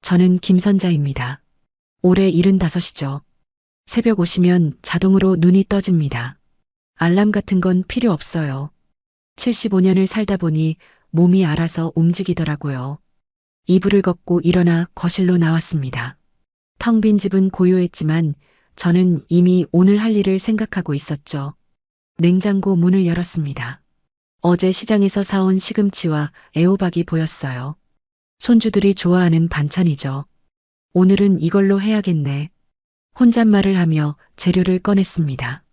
저는 김선자입니다. 올해 75이죠. 새벽 오시면 자동으로 눈이 떠집니다. 알람 같은 건 필요 없어요. 75년을 살다 보니 몸이 알아서 움직이더라고요. 이불을 걷고 일어나 거실로 나왔습니다. 텅 빈 집은 고요했지만 저는 이미 오늘 할 일을 생각하고 있었죠. 냉장고 문을 열었습니다. 어제 시장에서 사온 시금치와 애호박이 보였어요. 손주들이 좋아하는 반찬이죠. 오늘은 이걸로 해야겠네. 혼잣말을 하며 재료를 꺼냈습니다.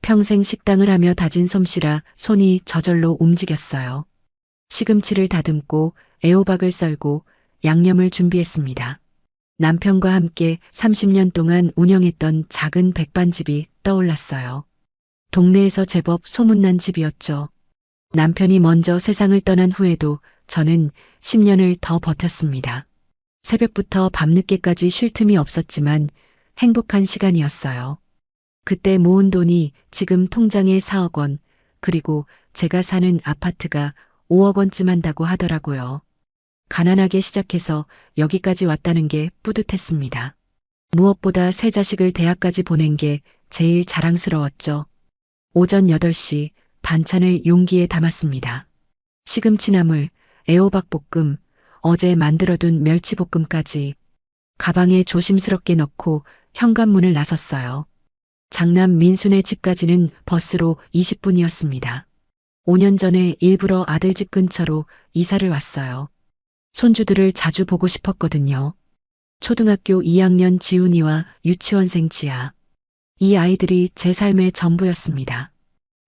평생 식당을 하며 다진 솜씨라 손이 저절로 움직였어요. 시금치를 다듬고 애호박을 썰고 양념을 준비했습니다. 남편과 함께 30년 동안 운영했던 작은 백반집이 떠올랐어요. 동네에서 제법 소문난 집이었죠. 남편이 먼저 세상을 떠난 후에도 저는 10년을 더 버텼습니다. 새벽부터 밤늦게까지 쉴 틈이 없었지만 행복한 시간이었어요. 그때 모은 돈이 지금 통장에 4억 원, 그리고 제가 사는 아파트가 5억 원쯤 한다고 하더라고요. 가난하게 시작해서 여기까지 왔다는 게 뿌듯했습니다. 무엇보다 세 자식을 대학까지 보낸 게 제일 자랑스러웠죠. 오전 8시 반찬을 용기에 담았습니다. 시금치나물, 애호박볶음, 어제 만들어둔 멸치볶음까지 가방에 조심스럽게 넣고 현관문을 나섰어요. 장남 민순의 집까지는 버스로 20분이었습니다. 5년 전에 일부러 아들 집 근처로 이사를 왔어요. 손주들을 자주 보고 싶었거든요. 초등학교 2학년 지훈이와 유치원생 지아. 이 아이들이 제 삶의 전부였습니다.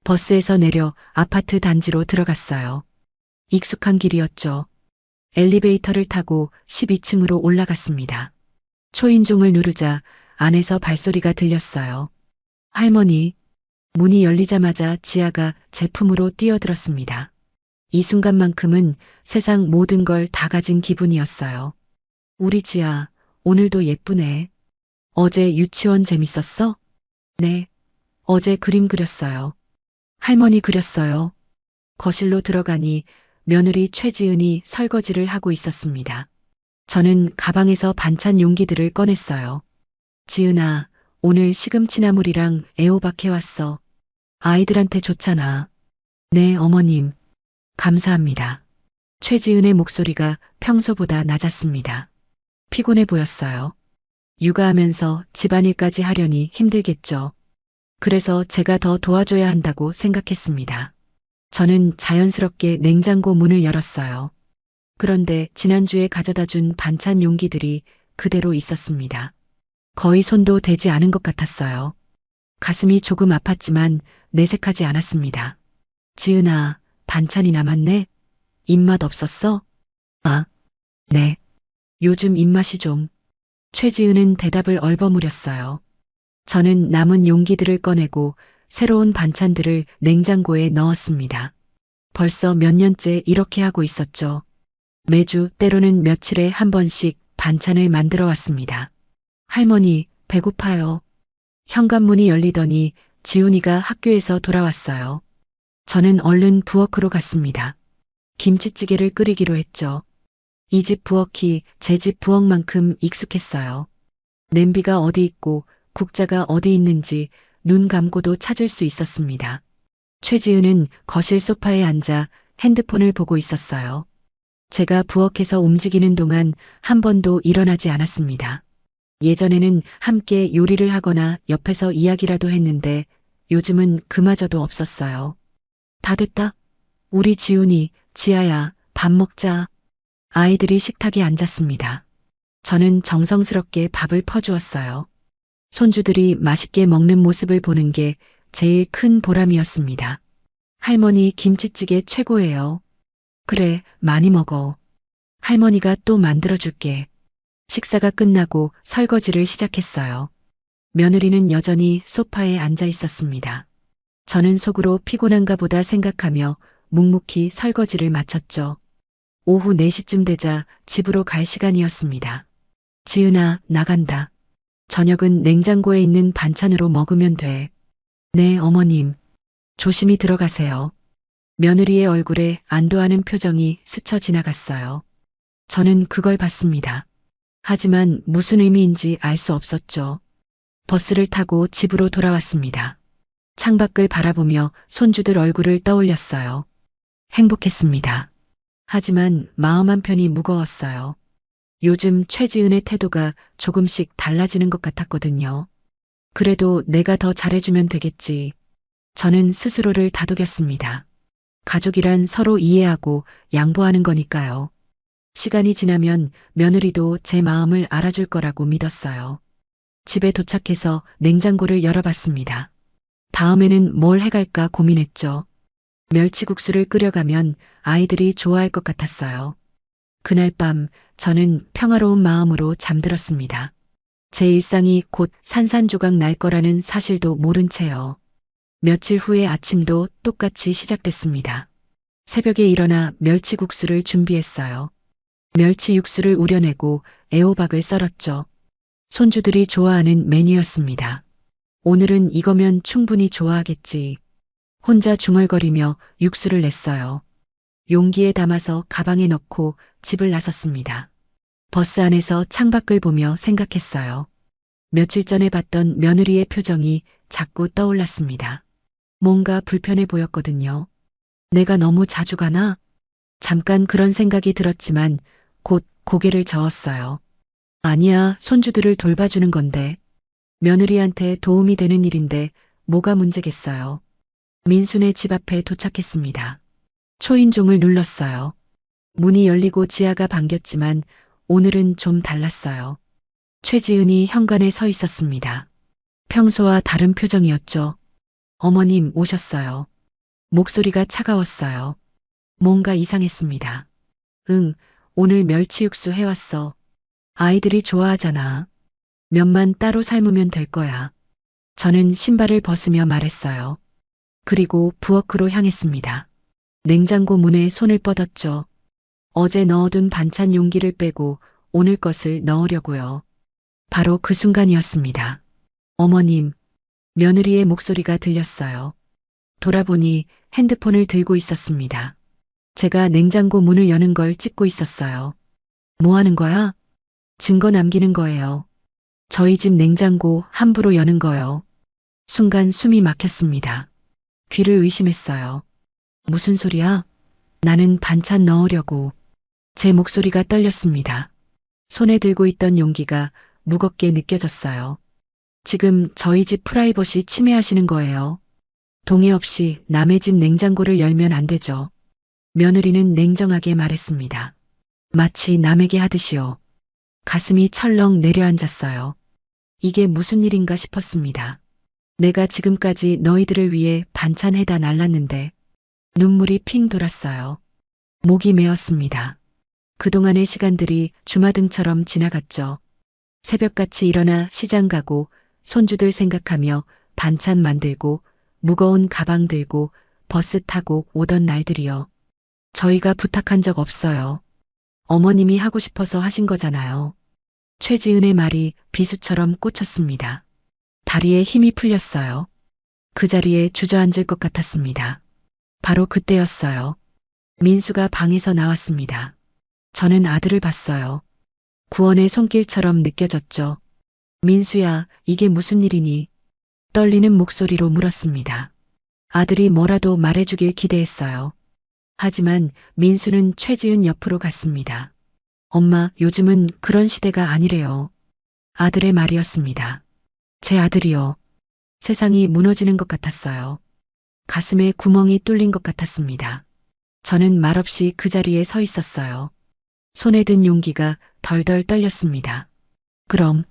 버스에서 내려 아파트 단지로 들어갔어요. 익숙한 길이었죠. 엘리베이터를 타고 12층으로 올라갔습니다. 초인종을 누르자 안에서 발소리가 들렸어요. 할머니, 문이 열리자마자 지아가 제 품으로 뛰어들었습니다. 이 순간만큼은 세상 모든 걸 다 가진 기분이었어요. 우리 지아, 오늘도 예쁘네. 어제 유치원 재밌었어? 네. 어제 그림 그렸어요. 할머니 그렸어요. 거실로 들어가니 며느리 최지은이 설거지를 하고 있었습니다. 저는 가방에서 반찬 용기들을 꺼냈어요. 지은아, 오늘 시금치나물이랑 애호박 해왔어. 아이들한테 좋잖아. 네, 어머님. 감사합니다. 최지은의 목소리가 평소보다 낮았습니다. 피곤해 보였어요. 육아하면서 집안일까지 하려니 힘들겠죠. 그래서 제가 더 도와줘야 한다고 생각했습니다. 저는 자연스럽게 냉장고 문을 열었어요. 그런데 지난주에 가져다 준 반찬 용기들이 그대로 있었습니다. 거의 손도 대지 않은 것 같았어요. 가슴이 조금 아팠지만 내색하지 않았습니다. 지은아, 반찬이 남았네? 입맛 없었어? 아, 네. 요즘 입맛이 좀. 최지은은 대답을 얼버무렸어요. 저는 남은 용기들을 꺼내고 새로운 반찬들을 냉장고에 넣었습니다. 벌써 몇 년째 이렇게 하고 있었죠. 매주 때로는 며칠에 한 번씩 반찬을 만들어 왔습니다. 할머니, 배고파요. 현관문이 열리더니 지훈이가 학교에서 돌아왔어요. 저는 얼른 부엌으로 갔습니다. 김치찌개를 끓이기로 했죠. 이 집 부엌이 제 집 부엌만큼 익숙했어요. 냄비가 어디 있고 국자가 어디 있는지 눈 감고도 찾을 수 있었습니다. 최지은은 거실 소파에 앉아 핸드폰을 보고 있었어요. 제가 부엌에서 움직이는 동안 한 번도 일어나지 않았습니다. 예전에는 함께 요리를 하거나 옆에서 이야기라도 했는데 요즘은 그마저도 없었어요. 다 됐다. 우리 지훈이, 지아야, 밥 먹자. 아이들이 식탁에 앉았습니다. 저는 정성스럽게 밥을 퍼주었어요. 손주들이 맛있게 먹는 모습을 보는 게 제일 큰 보람이었습니다. 할머니 김치찌개 최고예요. 그래, 많이 먹어. 할머니가 또 만들어줄게. 식사가 끝나고 설거지를 시작했어요. 며느리는 여전히 소파에 앉아 있었습니다. 저는 속으로 피곤한가 보다 생각하며 묵묵히 설거지를 마쳤죠. 오후 4시쯤 되자 집으로 갈 시간이었습니다. 지은아, 나간다. 저녁은 냉장고에 있는 반찬으로 먹으면 돼. 네, 어머님. 조심히 들어가세요. 며느리의 얼굴에 안도하는 표정이 스쳐 지나갔어요. 저는 그걸 봤습니다. 하지만 무슨 의미인지 알 수 없었죠. 버스를 타고 집으로 돌아왔습니다. 창밖을 바라보며 손주들 얼굴을 떠올렸어요. 행복했습니다. 하지만 마음 한편이 무거웠어요. 요즘 최지은의 태도가 조금씩 달라지는 것 같았거든요. 그래도 내가 더 잘해주면 되겠지. 저는 스스로를 다독였습니다. 가족이란 서로 이해하고 양보하는 거니까요. 시간이 지나면 며느리도 제 마음을 알아줄 거라고 믿었어요. 집에 도착해서 냉장고를 열어봤습니다. 다음에는 뭘 해갈까 고민했죠. 멸치국수를 끓여가면 아이들이 좋아할 것 같았어요. 그날 밤 저는 평화로운 마음으로 잠들었습니다. 제 일상이 곧 산산조각 날 거라는 사실도 모른 채요. 며칠 후의 아침도 똑같이 시작됐습니다. 새벽에 일어나 멸치국수를 준비했어요. 멸치 육수를 우려내고 애호박을 썰었죠. 손주들이 좋아하는 메뉴였습니다. 오늘은 이거면 충분히 좋아하겠지. 혼자 중얼거리며 육수를 냈어요. 용기에 담아서 가방에 넣고 집을 나섰습니다. 버스 안에서 창밖을 보며 생각했어요. 며칠 전에 봤던 며느리의 표정이 자꾸 떠올랐습니다. 뭔가 불편해 보였거든요. 내가 너무 자주 가나? 잠깐 그런 생각이 들었지만 곧 고개를 저었어요. 아니야, 손주들을 돌봐주는 건데. 며느리한테 도움이 되는 일인데 뭐가 문제겠어요. 민수네 집 앞에 도착했습니다. 초인종을 눌렀어요. 문이 열리고 지아가 반겼지만 오늘은 좀 달랐어요. 최지은이 현관에 서 있었습니다. 평소와 다른 표정이었죠. 어머님 오셨어요. 목소리가 차가웠어요. 뭔가 이상했습니다. 응, 오늘 멸치 육수 해왔어. 아이들이 좋아하잖아. 면만 따로 삶으면 될 거야. 저는 신발을 벗으며 말했어요. 그리고 부엌으로 향했습니다. 냉장고 문에 손을 뻗었죠. 어제 넣어둔 반찬 용기를 빼고 오늘 것을 넣으려고요. 바로 그 순간이었습니다. 어머님, 며느리의 목소리가 들렸어요. 돌아보니 핸드폰을 들고 있었습니다. 제가 냉장고 문을 여는 걸 찍고 있었어요. 뭐 하는 거야? 증거 남기는 거예요. 저희 집 냉장고 함부로 여는 거요. 순간 숨이 막혔습니다. 귀를 의심했어요. 무슨 소리야? 나는 반찬 넣으려고. 제 목소리가 떨렸습니다. 손에 들고 있던 용기가 무겁게 느껴졌어요. 지금 저희 집 프라이버시 침해하시는 거예요. 동의 없이 남의 집 냉장고를 열면 안 되죠. 며느리는 냉정하게 말했습니다. 마치 남에게 하듯이요. 가슴이 철렁 내려앉았어요. 이게 무슨 일인가 싶었습니다. 내가 지금까지 너희들을 위해 반찬 해다 날랐는데 눈물이 핑 돌았어요. 목이 메었습니다. 그동안의 시간들이 주마등처럼 지나갔죠. 새벽같이 일어나 시장 가고 손주들 생각하며 반찬 만들고 무거운 가방 들고 버스 타고 오던 날들이요. 저희가 부탁한 적 없어요. 어머님이 하고 싶어서 하신 거잖아요. 최지은의 말이 비수처럼 꽂혔습니다. 다리에 힘이 풀렸어요. 그 자리에 주저앉을 것 같았습니다. 바로 그때였어요. 민수가 방에서 나왔습니다. 저는 아들을 봤어요. 구원의 손길처럼 느껴졌죠. 민수야, 이게 무슨 일이니? 떨리는 목소리로 물었습니다. 아들이 뭐라도 말해주길 기대했어요. 하지만 민수는 최지은 옆으로 갔습니다. 엄마, 요즘은 그런 시대가 아니래요. 아들의 말이었습니다. 제 아들이요. 세상이 무너지는 것 같았어요. 가슴에 구멍이 뚫린 것 같았습니다. 저는 말없이 그 자리에 서 있었어요. 손에 든 용기가 덜덜 떨렸습니다. 그럼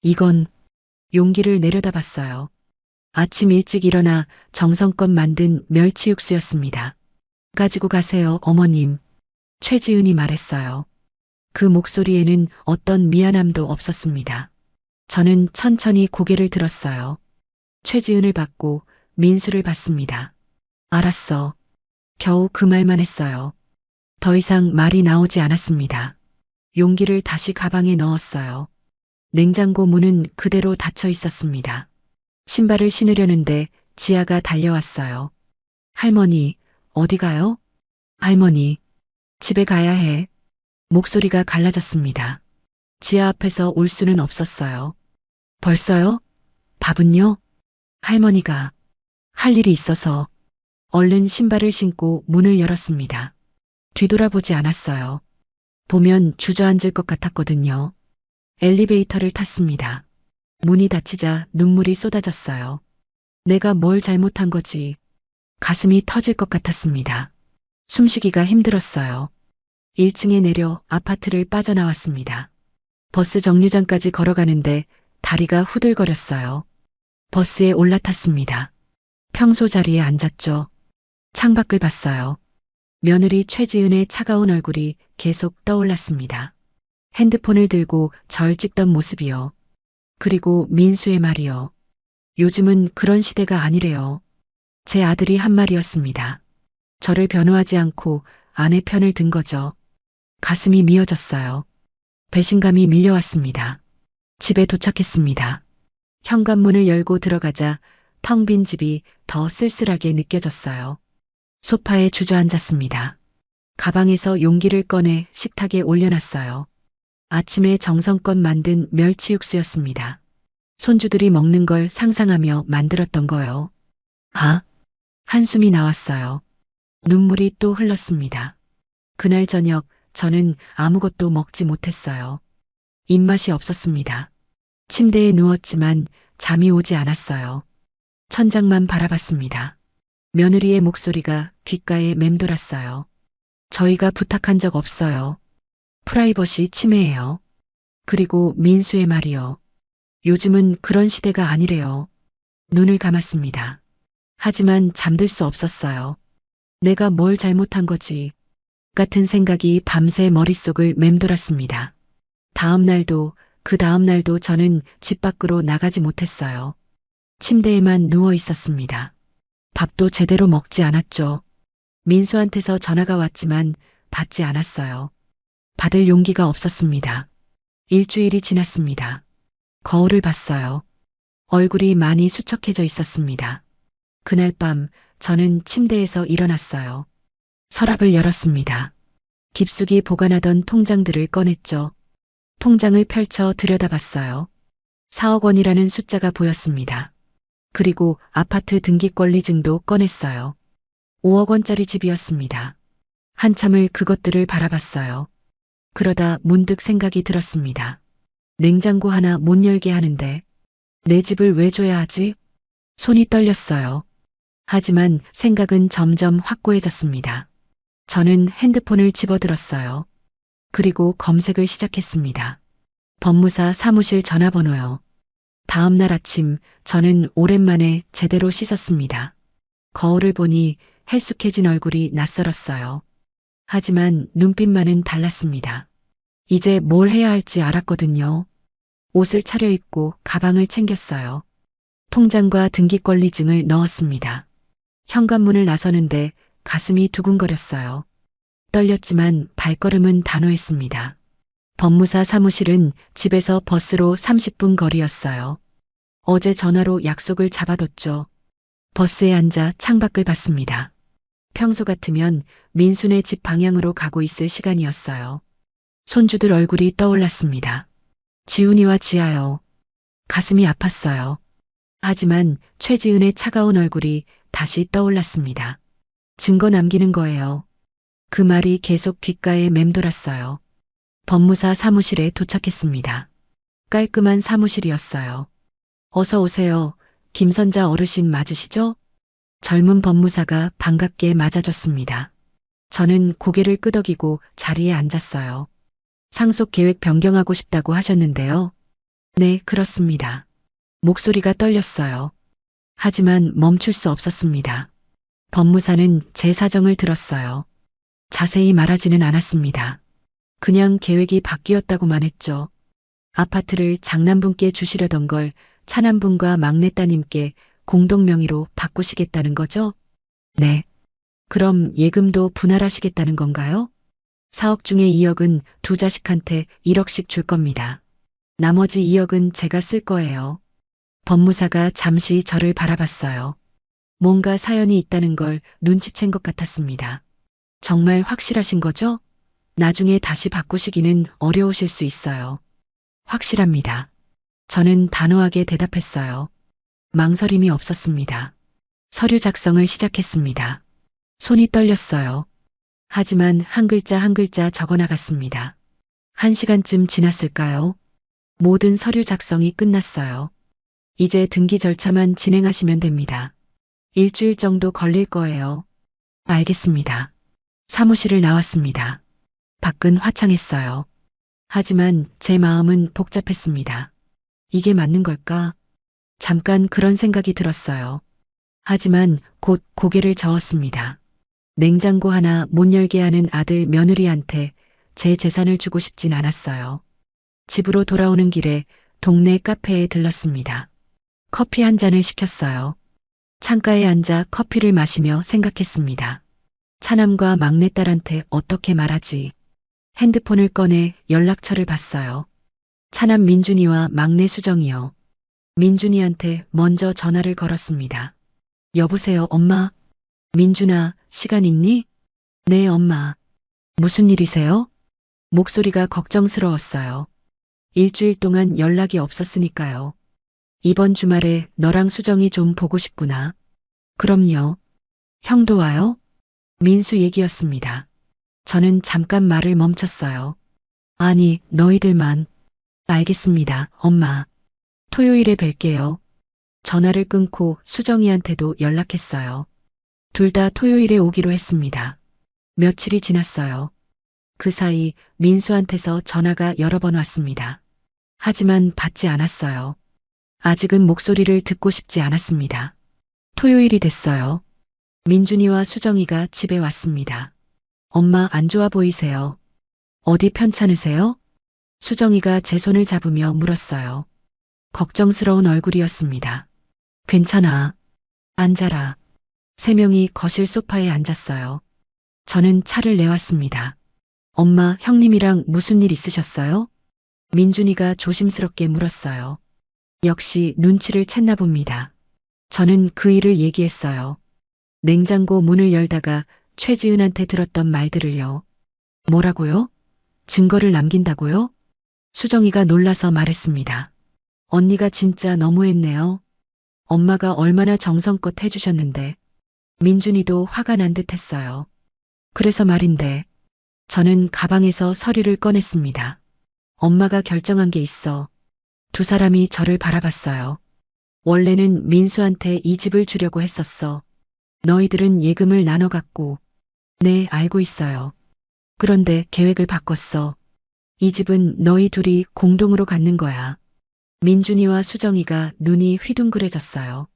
이건 용기를 내려다봤어요. 아침 일찍 일어나 정성껏 만든 멸치 육수였습니다. 가지고 가세요, 어머님. 최지은이 말했어요. 그 목소리에는 어떤 미안함도 없었습니다. 저는 천천히 고개를 들었어요. 최지은을 받고 민수를 봤습니다. 알았어. 겨우 그 말만 했어요. 더 이상 말이 나오지 않았습니다. 용기를 다시 가방에 넣었어요. 냉장고 문은 그대로 닫혀 있었습니다. 신발을 신으려는데 지아가 달려왔어요. 할머니, 어디 가요? 할머니, 집에 가야 해. 목소리가 갈라졌습니다. 지하 앞에서 울 수는 없었어요. 벌써요? 밥은요? 할머니가 할 일이 있어서 얼른 신발을 신고 문을 열었습니다. 뒤돌아보지 않았어요. 보면 주저앉을 것 같았거든요. 엘리베이터를 탔습니다. 문이 닫히자 눈물이 쏟아졌어요. 내가 뭘 잘못한 거지. 가슴이 터질 것 같았습니다. 숨쉬기가 힘들었어요. 1층에 내려 아파트를 빠져나왔습니다. 버스 정류장까지 걸어가는데 다리가 후들거렸어요. 버스에 올라탔습니다. 평소 자리에 앉았죠. 창밖을 봤어요. 며느리 최지은의 차가운 얼굴이 계속 떠올랐습니다. 핸드폰을 들고 절 찍던 모습이요. 그리고 민수의 말이요. 요즘은 그런 시대가 아니래요. 제 아들이 한 말이었습니다. 저를 변호하지 않고 아내 편을 든 거죠. 가슴이 미어졌어요. 배신감이 밀려왔습니다. 집에 도착했습니다. 현관문을 열고 들어가자 텅 빈 집이 더 쓸쓸하게 느껴졌어요. 소파에 주저앉았습니다. 가방에서 용기를 꺼내 식탁에 올려놨어요. 아침에 정성껏 만든 멸치 육수였습니다. 손주들이 먹는 걸 상상하며 만들었던 거요. 아, 한숨이 나왔어요. 눈물이 또 흘렀습니다. 그날 저녁 저는 아무것도 먹지 못했어요. 입맛이 없었습니다. 침대에 누웠지만 잠이 오지 않았어요. 천장만 바라봤습니다. 며느리의 목소리가 귓가에 맴돌았어요. 저희가 부탁한 적 없어요. 프라이버시 침해예요. 그리고 민수의 말이요. 요즘은 그런 시대가 아니래요. 눈을 감았습니다. 하지만 잠들 수 없었어요. 내가 뭘 잘못한 거지. 같은 생각이 밤새 머릿속을 맴돌았습니다. 다음 날도 그 다음 날도 저는 집 밖으로 나가지 못했어요. 침대에만 누워 있었습니다. 밥도 제대로 먹지 않았죠. 민수한테서 전화가 왔지만 받지 않았어요. 받을 용기가 없었습니다. 일주일이 지났습니다. 거울을 봤어요. 얼굴이 많이 수척해져 있었습니다. 그날 밤 저는 침대에서 일어났어요. 서랍을 열었습니다. 깊숙이 보관하던 통장들을 꺼냈죠. 통장을 펼쳐 들여다봤어요. 4억 원이라는 숫자가 보였습니다. 그리고 아파트 등기권리증도 꺼냈어요. 5억 원짜리 집이었습니다. 한참을 그것들을 바라봤어요. 그러다 문득 생각이 들었습니다. 냉장고 하나 못 열게 하는데 내 집을 왜 줘야 하지? 손이 떨렸어요. 하지만 생각은 점점 확고해졌습니다. 저는 핸드폰을 집어들었어요. 그리고 검색을 시작했습니다. 법무사 사무실 전화번호요. 다음 날 아침 저는 오랜만에 제대로 씻었습니다. 거울을 보니 헬쑥해진 얼굴이 낯설었어요. 하지만 눈빛만은 달랐습니다. 이제 뭘 해야 할지 알았거든요. 옷을 차려입고 가방을 챙겼어요. 통장과 등기권리증을 넣었습니다. 현관문을 나서는데 가슴이 두근거렸어요. 떨렸지만 발걸음은 단호했습니다. 법무사 사무실은 집에서 버스로 30분 거리였어요. 어제 전화로 약속을 잡아뒀죠. 버스에 앉아 창밖을 봤습니다. 평소 같으면 민수네 집 방향으로 가고 있을 시간이었어요. 손주들 얼굴이 떠올랐습니다. 지훈이와 지아요. 가슴이 아팠어요. 하지만 최지은의 차가운 얼굴이 다시 떠올랐습니다. 증거 남기는 거예요. 그 말이 계속 귓가에 맴돌았어요. 법무사 사무실에 도착했습니다. 깔끔한 사무실이었어요. 어서 오세요. 김선자 어르신 맞으시죠? 젊은 법무사가 반갑게 맞아줬습니다. 저는 고개를 끄덕이고 자리에 앉았어요. 상속 계획 변경하고 싶다고 하셨는데요. 네, 그렇습니다. 목소리가 떨렸어요. 하지만 멈출 수 없었습니다. 법무사는 제 사정을 들었어요. 자세히 말하지는 않았습니다. 그냥 계획이 바뀌었다고만 했죠. 아파트를 장남분께 주시려던 걸 차남분과 막내따님께 공동 명의로 바꾸시겠다는 거죠? 네. 그럼 예금도 분할하시겠다는 건가요? 4억 중에 2억은 두 자식한테 1억씩 줄 겁니다. 나머지 2억은 제가 쓸 거예요. 법무사가 잠시 저를 바라봤어요. 뭔가 사연이 있다는 걸 눈치챈 것 같았습니다. 정말 확실하신 거죠? 나중에 다시 바꾸시기는 어려우실 수 있어요. 확실합니다. 저는 단호하게 대답했어요. 망설임이 없었습니다. 서류 작성을 시작했습니다. 손이 떨렸어요. 하지만 한 글자 한 글자 적어 나갔습니다. 1시간쯤 지났을까요? 모든 서류 작성이 끝났어요. 이제 등기 절차만 진행하시면 됩니다. 일주일 정도 걸릴 거예요. 알겠습니다. 사무실을 나왔습니다. 밖은 화창했어요. 하지만 제 마음은 복잡했습니다. 이게 맞는 걸까? 잠깐 그런 생각이 들었어요. 하지만 곧 고개를 저었습니다. 냉장고 하나 못 열게 하는 아들 며느리한테 제 재산을 주고 싶진 않았어요. 집으로 돌아오는 길에 동네 카페에 들렀습니다. 커피 한 잔을 시켰어요. 창가에 앉아 커피를 마시며 생각했습니다. 차남과 막내딸한테 어떻게 말하지? 핸드폰을 꺼내 연락처를 봤어요. 차남 민준이와 막내 수정이요. 민준이한테 먼저 전화를 걸었습니다. 여보세요, 엄마? 민준아, 시간 있니? 네, 엄마. 무슨 일이세요? 목소리가 걱정스러웠어요. 일주일 동안 연락이 없었으니까요. 이번 주말에 너랑 수정이 좀 보고 싶구나. 그럼요. 형도 와요? 민수 얘기였습니다. 저는 잠깐 말을 멈췄어요. 아니, 너희들만. 알겠습니다, 엄마. 토요일에 뵐게요. 전화를 끊고 수정이한테도 연락했어요. 둘 다 토요일에 오기로 했습니다. 며칠이 지났어요. 그 사이 민수한테서 전화가 여러 번 왔습니다. 하지만 받지 않았어요. 아직은 목소리를 듣고 싶지 않았습니다. 토요일이 됐어요. 민준이와 수정이가 집에 왔습니다. 엄마 안 좋아 보이세요? 어디 편찮으세요? 수정이가 제 손을 잡으며 물었어요. 걱정스러운 얼굴이었습니다. 괜찮아. 앉아라. 세 명이 거실 소파에 앉았어요. 저는 차를 내왔습니다. 엄마, 형님이랑 무슨 일 있으셨어요? 민준이가 조심스럽게 물었어요. 역시 눈치를 챘나 봅니다. 저는 그 일을 얘기했어요. 냉장고 문을 열다가 최지은한테 들었던 말들을요. 뭐라고요? 증거를 남긴다고요? 수정이가 놀라서 말했습니다. 언니가 진짜 너무했네요. 엄마가 얼마나 정성껏 해주셨는데. 민준이도 화가 난 듯 했어요. 그래서 말인데, 저는 가방에서 서류를 꺼냈습니다. 엄마가 결정한 게 있어. 두 사람이 저를 바라봤어요. 원래는 민수한테 이 집을 주려고 했었어. 너희들은 예금을 나눠 갖고. 네, 알고 있어요. 그런데 계획을 바꿨어. 이 집은 너희 둘이 공동으로 갖는 거야. 민준이와 수정이가 눈이 휘둥그레졌어요.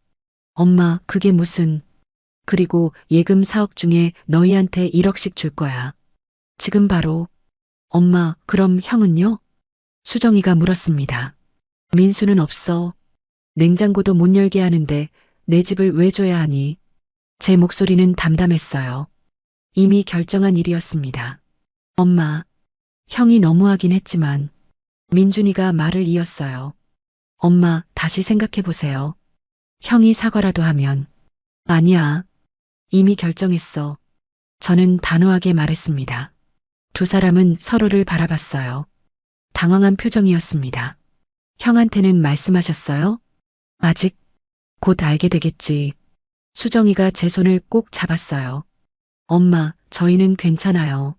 엄마, 그게 무슨... 그리고 예금 4억 중에 너희한테 1억씩 줄 거야. 지금 바로. 엄마, 그럼 형은요? 수정이가 물었습니다. 민수는 없어. 냉장고도 못 열게 하는데 내 집을 왜 줘야 하니? 제 목소리는 담담했어요. 이미 결정한 일이었습니다. 엄마, 형이 너무하긴 했지만. 민준이가 말을 이었어요. 엄마, 다시 생각해 보세요. 형이 사과라도 하면. 아니야. 이미 결정했어. 저는 단호하게 말했습니다. 두 사람은 서로를 바라봤어요. 당황한 표정이었습니다. 형한테는 말씀하셨어요? 아직? 곧 알게 되겠지. 수정이가 제 손을 꼭 잡았어요. 엄마, 저희는 괜찮아요.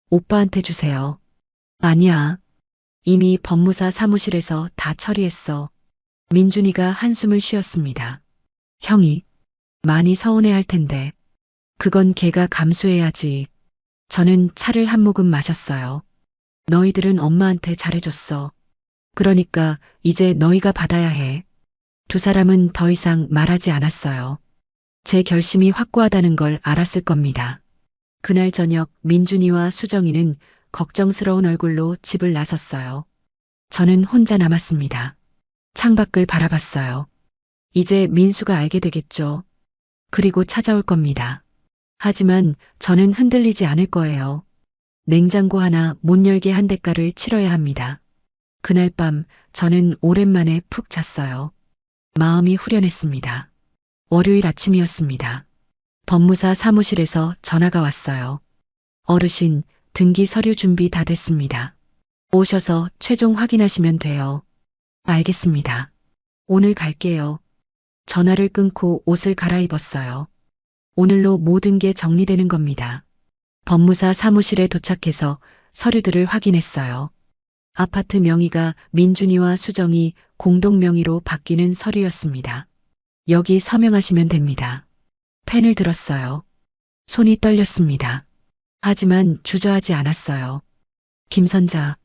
오빠한테 주세요. 아니야. 이미 법무사 사무실에서 다 처리했어. 민준이가 한숨을 쉬었습니다. 형이 많이 서운해할 텐데. 그건 걔가 감수해야지. 저는 차를 한 모금 마셨어요. 너희들은 엄마한테 잘해줬어. 그러니까 이제 너희가 받아야 해. 두 사람은 더 이상 말하지 않았어요. 제 결심이 확고하다는 걸 알았을 겁니다. 그날 저녁 민준이와 수정이는 걱정스러운 얼굴로 집을 나섰어요. 저는 혼자 남았습니다. 창밖을 바라봤어요. 이제 민수가 알게 되겠죠. 그리고 찾아올 겁니다. 하지만 저는 흔들리지 않을 거예요. 냉장고 하나 못 열게 한 대가를 치러야 합니다. 그날 밤 저는 오랜만에 푹 잤어요. 마음이 후련했습니다. 월요일 아침이었습니다. 법무사 사무실에서 전화가 왔어요. 어르신, 등기 서류 준비 다 됐습니다. 오셔서 최종 확인하시면 돼요. 알겠습니다. 오늘 갈게요. 전화를 끊고 옷을 갈아입었어요. 오늘로 모든 게 정리되는 겁니다. 법무사 사무실에 도착해서 서류들을 확인했어요. 아파트 명의가 민준이와 수정이 공동 명의로 바뀌는 서류였습니다. 여기 서명하시면 됩니다. 펜을 들었어요. 손이 떨렸습니다. 하지만 주저하지 않았어요. 김선자.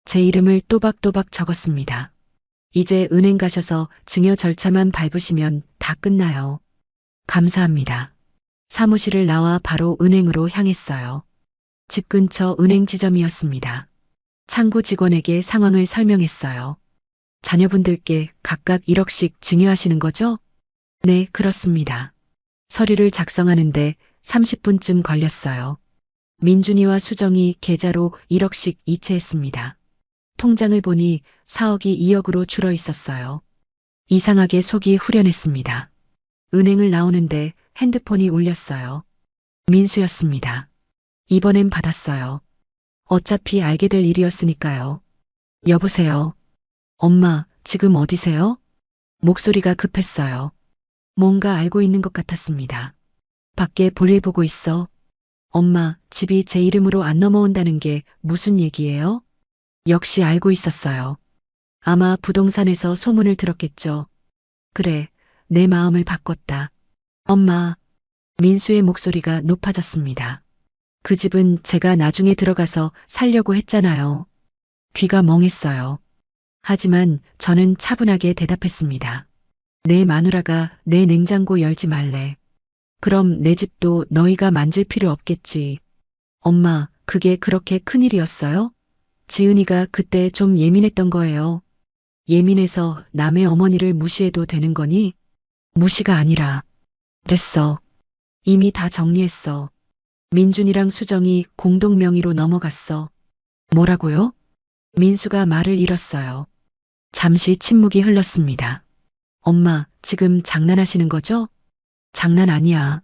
제 이름을 또박또박 적었습니다. 이제 은행 가셔서 증여 절차만 밟으시면 다 끝나요. 감사합니다. 사무실을 나와 바로 은행으로 향했어요. 집 근처 은행 지점이었습니다. 창구 직원에게 상황을 설명했어요. 자녀분들께 각각 1억씩 증여하시는 거죠? 네, 그렇습니다. 서류를 작성하는데 30분쯤 걸렸어요. 민준이와 수정이 계좌로 1억씩 이체했습니다. 통장을 보니 4억이 2억으로 줄어 있었어요. 이상하게 속이 후련했습니다. 은행을 나오는데 핸드폰이 울렸어요. 민수였습니다. 이번엔 받았어요. 어차피 알게 될 일이었으니까요. 여보세요. 엄마, 지금 어디세요? 목소리가 급했어요. 뭔가 알고 있는 것 같았습니다. 밖에 볼일 보고 있어. 엄마, 집이 제 이름으로 안 넘어온다는 게 무슨 얘기예요? 역시 알고 있었어요. 아마 부동산에서 소문을 들었겠죠. 그래, 내 마음을 바꿨다. 엄마, 민수의 목소리가 높아졌습니다. 그 집은 제가 나중에 들어가서 살려고 했잖아요. 귀가 멍했어요. 하지만 저는 차분하게 대답했습니다. 내 마누라가 내 냉장고 열지 말래. 그럼 내 집도 너희가 만질 필요 없겠지. 엄마, 그게 그렇게 큰일이었어요? 지은이가 그때 좀 예민했던 거예요. 예민해서 남의 어머니를 무시해도 되는 거니? 무시가 아니라. 됐어. 이미 다 정리했어. 민준이랑 수정이 공동 명의로 넘어갔어. 뭐라고요? 민수가 말을 잃었어요. 잠시 침묵이 흘렀습니다. 엄마, 지금 장난하시는 거죠? 장난 아니야.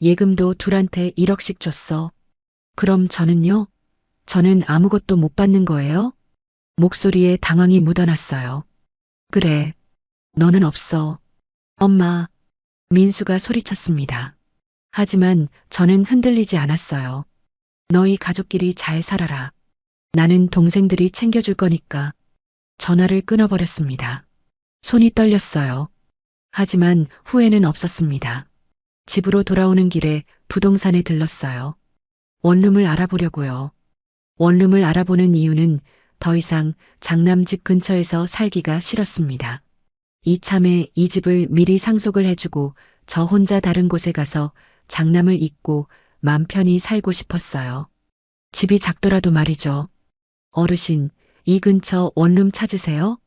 예금도 둘한테 1억씩 줬어. 그럼 저는요? 저는 아무것도 못 받는 거예요? 목소리에 당황이 묻어났어요. 그래. 너는 없어. 엄마. 민수가 소리쳤습니다. 하지만 저는 흔들리지 않았어요. 너희 가족끼리 잘 살아라. 나는 동생들이 챙겨줄 거니까. 전화를 끊어버렸습니다. 손이 떨렸어요. 하지만 후회는 없었습니다. 집으로 돌아오는 길에 부동산에 들렀어요. 원룸을 알아보려고요. 원룸을 알아보는 이유는 더 이상 장남집 근처에서 살기가 싫었습니다. 이참에 이 집을 미리 상속을 해주고 저 혼자 다른 곳에 가서 장남을 잊고 맘 편히 살고 싶었어요. 집이 작더라도 말이죠. 어르신, 이 근처 원룸 찾으세요?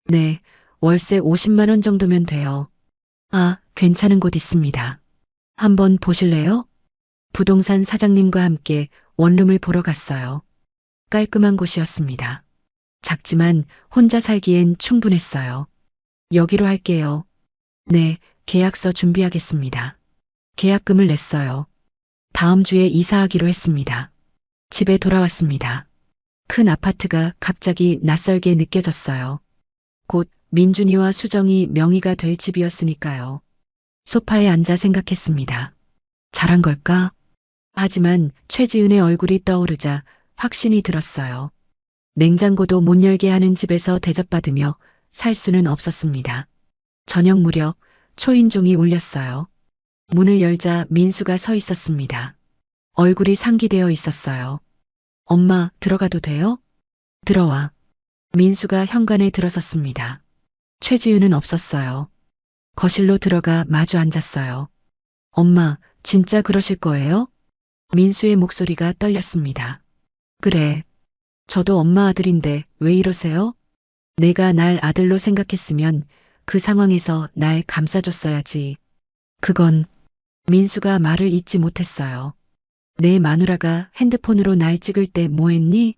네, 월세 50만 원 정도면 돼요. 아, 괜찮은 곳 있습니다. 한번 보실래요? 부동산 사장님과 함께 원룸을 보러 갔어요. 깔끔한 곳이었습니다. 작지만 혼자 살기엔 충분했어요. 여기로 할게요. 네, 계약서 준비하겠습니다. 계약금을 냈어요. 다음 주에 이사하기로 했습니다. 집에 돌아왔습니다. 큰 아파트가 갑자기 낯설게 느껴졌어요. 곧 민준이와 수정이 명의가 될 집이었으니까요. 소파에 앉아 생각했습니다. 잘한 걸까? 하지만 최지은의 얼굴이 떠오르자 확신이 들었어요. 냉장고도 못 열게 하는 집에서 대접받으며 살 수는 없었습니다. 저녁 무렵 초인종이 울렸어요. 문을 열자 민수가 서 있었습니다. 얼굴이 상기되어 있었어요. 엄마, 들어가도 돼요? 들어와. 민수가 현관에 들어섰습니다. 최지은은 없었어요. 거실로 들어가 마주 앉았어요. 엄마, 진짜 그러실 거예요? 민수의 목소리가 떨렸습니다. 그래. 저도 엄마 아들인데 왜 이러세요? 내가 날 아들로 생각했으면 그 상황에서 날 감싸줬어야지. 그건 민수가 말을 잇지 못했어요. 내 마누라가 핸드폰으로 날 찍을 때 뭐 했니?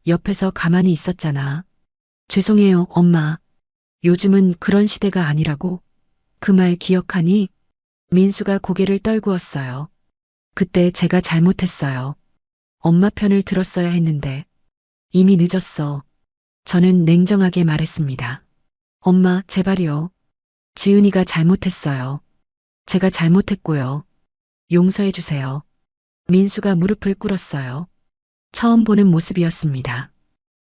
옆에서 가만히 있었잖아. 죄송해요, 엄마. 요즘은 그런 시대가 아니라고. 그 말 기억하니? 민수가 고개를 떨구었어요. 그때 제가 잘못했어요. 엄마 편을 들었어야 했는데. 이미 늦었어. 저는 냉정하게 말했습니다. 엄마, 제발요. 지은이가 잘못했어요. 제가 잘못했고요. 용서해 주세요. 민수가 무릎을 꿇었어요. 처음 보는 모습이었습니다.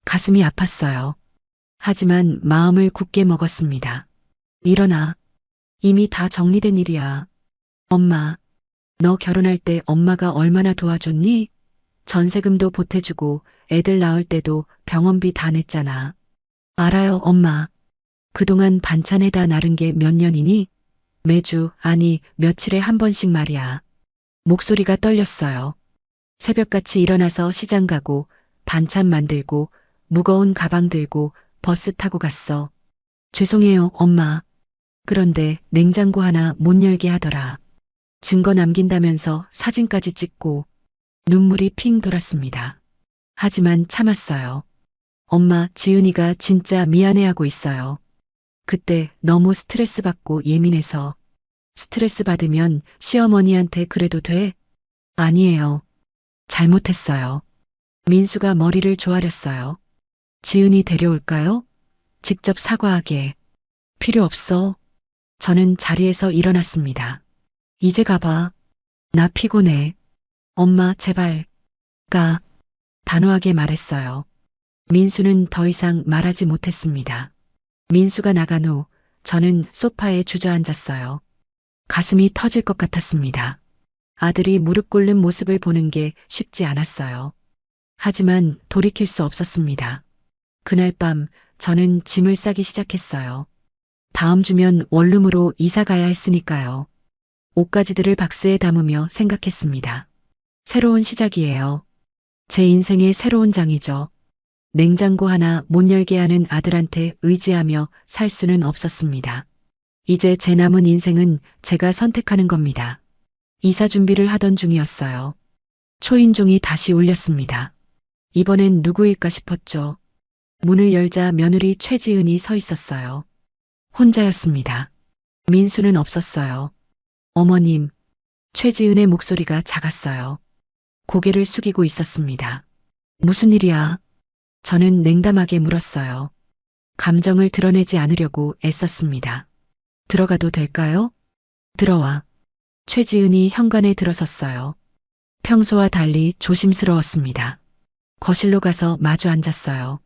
가슴이 아팠어요. 하지만 마음을 굳게 먹었습니다. 일어나. 이미 다 정리된 일이야. 엄마, 너 결혼할 때 엄마가 얼마나 도와줬니? 전세금도 보태주고 애들 낳을 때도 병원비 다 냈잖아. 알아요, 엄마. 그동안 반찬에다 나른 게 몇 년이니? 매주, 아니, 며칠에 한 번씩 말이야. 목소리가 떨렸어요. 새벽같이 일어나서 시장 가고, 반찬 만들고, 무거운 가방 들고, 버스 타고 갔어. 죄송해요, 엄마. 그런데 냉장고 하나 못 열게 하더라. 증거 남긴다면서 사진까지 찍고, 눈물이 핑 돌았습니다. 하지만 참았어요. 엄마, 지은이가 진짜 미안해하고 있어요. 그때 너무 스트레스 받고 예민해서. 스트레스 받으면 시어머니한테 그래도 돼? 아니에요. 잘못했어요. 민수가 머리를 조아렸어요. 지은이 데려올까요? 직접 사과하게. 필요 없어. 저는 자리에서 일어났습니다. 이제 가봐. 나 피곤해. 엄마, 제발. 가. 단호하게 말했어요. 민수는 더 이상 말하지 못했습니다. 민수가 나간 후 저는 소파에 주저앉았어요. 가슴이 터질 것 같았습니다. 아들이 무릎 꿇는 모습을 보는 게 쉽지 않았어요. 하지만 돌이킬 수 없었습니다. 그날 밤 저는 짐을 싸기 시작했어요. 다음 주면 원룸으로 이사 가야 했으니까요. 옷가지들을 박스에 담으며 생각했습니다. 새로운 시작이에요. 제 인생의 새로운 장이죠. 냉장고 하나 못 열게 하는 아들한테 의지하며 살 수는 없었습니다. 이제 제 남은 인생은 제가 선택하는 겁니다. 이사 준비를 하던 중이었어요. 초인종이 다시 울렸습니다. 이번엔 누구일까 싶었죠. 문을 열자 며느리 최지은이 서 있었어요. 혼자였습니다. 민수는 없었어요. 어머님, 최지은의 목소리가 작았어요. 고개를 숙이고 있었습니다. 무슨 일이야? 저는 냉담하게 물었어요. 감정을 드러내지 않으려고 애썼습니다. 들어가도 될까요? 들어와. 최지은이 현관에 들어섰어요. 평소와 달리 조심스러웠습니다. 거실로 가서 마주 앉았어요.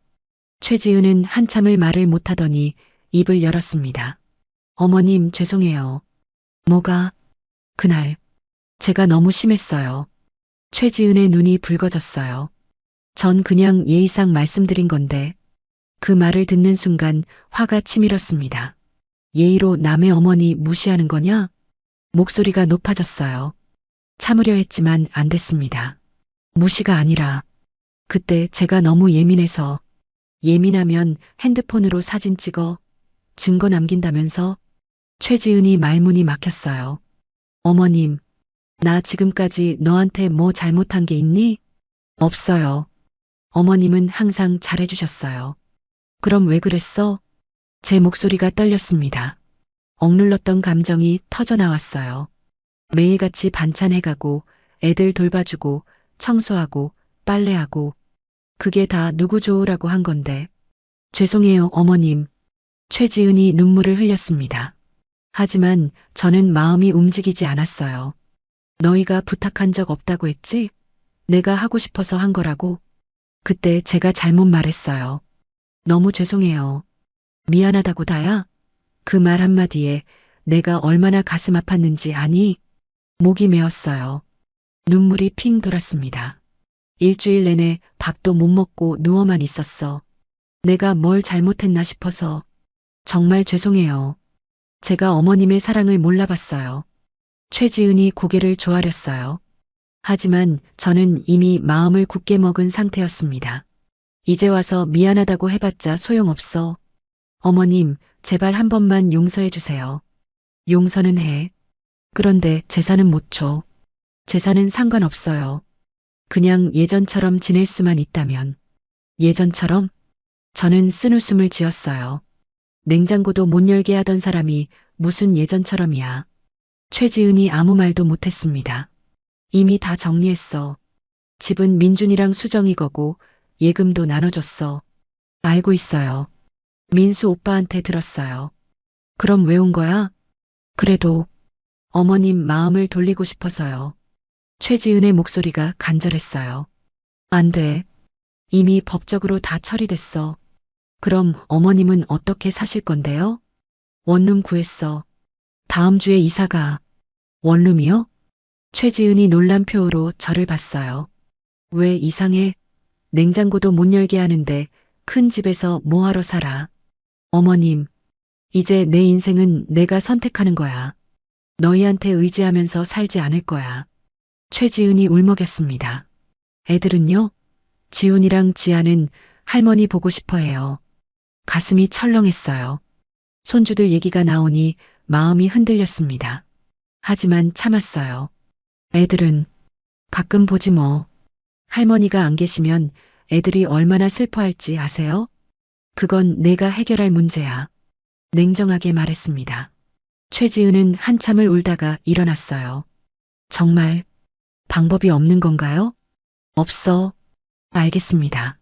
최지은은 한참을 말을 못하더니 입을 열었습니다. 어머님, 죄송해요. 뭐가? 그날 제가 너무 심했어요. 최지은의 눈이 붉어졌어요. 전 그냥 예의상 말씀드린 건데 그 말을 듣는 순간 화가 치밀었습니다. 예의로 남의 어머니 무시하는 거냐? 목소리가 높아졌어요. 참으려 했지만 안 됐습니다. 무시가 아니라 그때 제가 너무 예민해서 예민하면 핸드폰으로 사진 찍어 증거 남긴다면서 최지은이 말문이 막혔어요. 어머님, 나 지금까지 너한테 뭐 잘못한 게 있니? 없어요. 어머님은 항상 잘해주셨어요. 그럼 왜 그랬어? 제 목소리가 떨렸습니다. 억눌렀던 감정이 터져나왔어요. 매일같이 반찬해가고 애들 돌봐주고 청소하고 빨래하고 그게 다 누구 좋으라고 한 건데. 죄송해요, 어머님. 최지은이 눈물을 흘렸습니다. 하지만 저는 마음이 움직이지 않았어요. 너희가 부탁한 적 없다고 했지? 내가 하고 싶어서 한 거라고. 그때 제가 잘못 말했어요. 너무 죄송해요. 미안하다고 다야? 그 말 한마디에 내가 얼마나 가슴 아팠는지 아니? 목이 메었어요. 눈물이 핑 돌았습니다. 일주일 내내 밥도 못 먹고 누워만 있었어. 내가 뭘 잘못했나 싶어서. 정말 죄송해요. 제가 어머님의 사랑을 몰라봤어요. 최지은이 고개를 조아렸어요. 하지만 저는 이미 마음을 굳게 먹은 상태였습니다. 이제 와서 미안하다고 해봤자 소용없어. 어머님, 제발 한 번만 용서해 주세요. 용서는 해. 그런데 제사는 못 줘. 제사는 상관없어요. 그냥 예전처럼 지낼 수만 있다면. 예전처럼? 저는 쓴웃음을 지었어요. 냉장고도 못 열게 하던 사람이 무슨 예전처럼이야. 최지은이 아무 말도 못했습니다. 이미 다 정리했어. 집은 민준이랑 수정이 거고 예금도 나눠줬어. 알고 있어요. 민수 오빠한테 들었어요. 그럼 왜 온 거야? 그래도 어머님 마음을 돌리고 싶어서요. 최지은의 목소리가 간절했어요. 안 돼. 이미 법적으로 다 처리됐어. 그럼 어머님은 어떻게 사실 건데요? 원룸 구했어. 다음 주에 이사가. 원룸이요? 최지은이 놀란 표로 저를 봤어요. 왜 이상해? 냉장고도 못 열게 하는데 큰 집에서 뭐하러 살아? 어머님, 이제 내 인생은 내가 선택하는 거야. 너희한테 의지하면서 살지 않을 거야. 최지은이 울먹였습니다. 애들은요? 지훈이랑 지아는 할머니 보고 싶어 해요. 가슴이 철렁했어요. 손주들 얘기가 나오니 마음이 흔들렸습니다. 하지만 참았어요. 애들은 가끔 보지 뭐. 할머니가 안 계시면 애들이 얼마나 슬퍼할지 아세요? 그건 내가 해결할 문제야. 냉정하게 말했습니다. 최지은은 한참을 울다가 일어났어요. 정말 방법이 없는 건가요? 없어. 알겠습니다.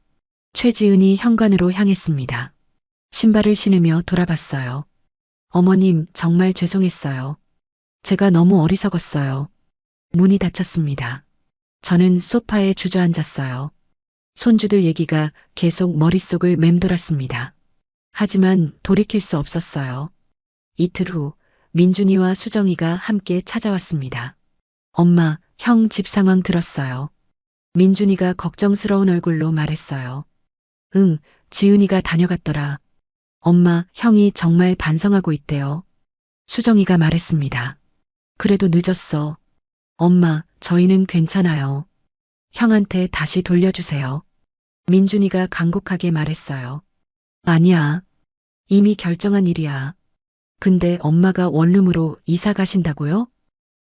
최지은이 현관으로 향했습니다. 신발을 신으며 돌아봤어요. 어머님, 정말 죄송했어요. 제가 너무 어리석었어요. 문이 닫혔습니다. 저는 소파에 주저앉았어요. 손주들 얘기가 계속 머릿속을 맴돌았습니다. 하지만 돌이킬 수 없었어요. 이틀 후 민준이와 수정이가 함께 찾아왔습니다. 엄마, 형 집 상황 들었어요. 민준이가 걱정스러운 얼굴로 말했어요. 응, 지은이가 다녀갔더라. 엄마, 형이 정말 반성하고 있대요. 수정이가 말했습니다. 그래도 늦었어. 엄마, 저희는 괜찮아요. 형한테 다시 돌려주세요. 민준이가 간곡하게 말했어요. 아니야. 이미 결정한 일이야. 근데 엄마가 원룸으로 이사 가신다고요?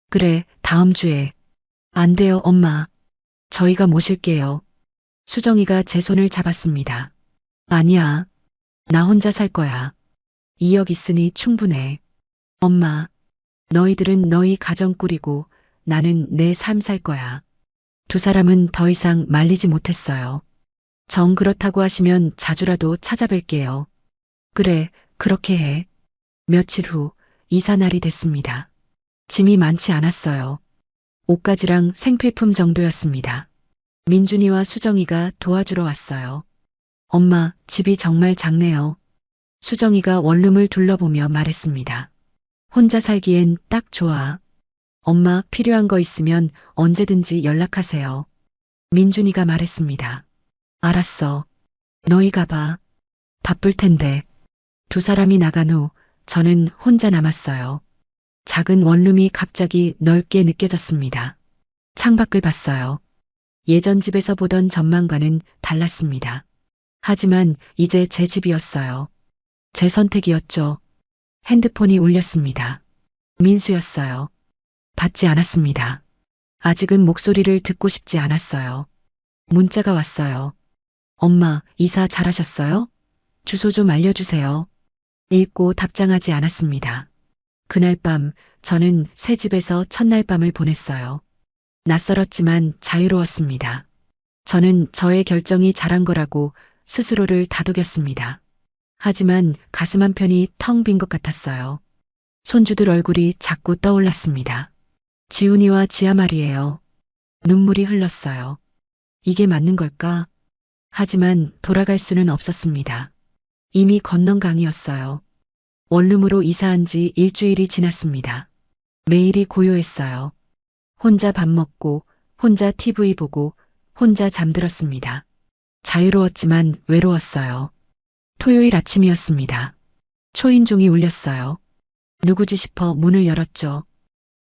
그래, 다음 주에. 안 돼요, 엄마. 저희가 모실게요. 수정이가 제 손을 잡았습니다. 아니야. 나 혼자 살 거야. 2억 있으니 충분해. 엄마, 너희들은 너희 가정 꾸리고 나는 내 삶 살 거야. 두 사람은 더 이상 말리지 못했어요. 정 그렇다고 하시면 자주라도 찾아뵐게요. 그래, 그렇게 해. 며칠 후 이사 날이 됐습니다. 짐이 많지 않았어요. 옷가지랑 생필품 정도였습니다. 민준이와 수정이가 도와주러 왔어요. 엄마, 집이 정말 작네요. 수정이가 원룸을 둘러보며 말했습니다. 혼자 살기엔 딱 좋아. 엄마, 필요한 거 있으면 언제든지 연락하세요. 민준이가 말했습니다. 알았어. 너희 가봐. 바쁠 텐데. 두 사람이 나간 후 저는 혼자 남았어요. 작은 원룸이 갑자기 넓게 느껴졌습니다. 창밖을 봤어요. 예전 집에서 보던 전망과는 달랐습니다. 하지만 이제 제 집이었어요. 제 선택이었죠. 핸드폰이 울렸습니다. 민수였어요. 받지 않았습니다. 아직은 목소리를 듣고 싶지 않았어요. 문자가 왔어요. 엄마, 이사 잘하셨어요? 주소 좀 알려주세요. 읽고 답장하지 않았습니다. 그날 밤 저는 새 집에서 첫날 밤을 보냈어요. 낯설었지만 자유로웠습니다. 저는 저의 결정이 잘한 거라고 스스로를 다독였습니다. 하지만 가슴 한편이 텅 빈 것 같았어요. 손주들 얼굴이 자꾸 떠올랐습니다. 지훈이와 지아 말이에요. 눈물이 흘렀어요. 이게 맞는 걸까? 하지만 돌아갈 수는 없었습니다. 이미 건넌 강이었어요. 원룸으로 이사한 지 일주일이 지났습니다. 매일이 고요했어요. 혼자 밥 먹고, 혼자 TV 보고, 혼자 잠들었습니다. 자유로웠지만 외로웠어요. 토요일 아침이었습니다. 초인종이 울렸어요. 누구지 싶어 문을 열었죠.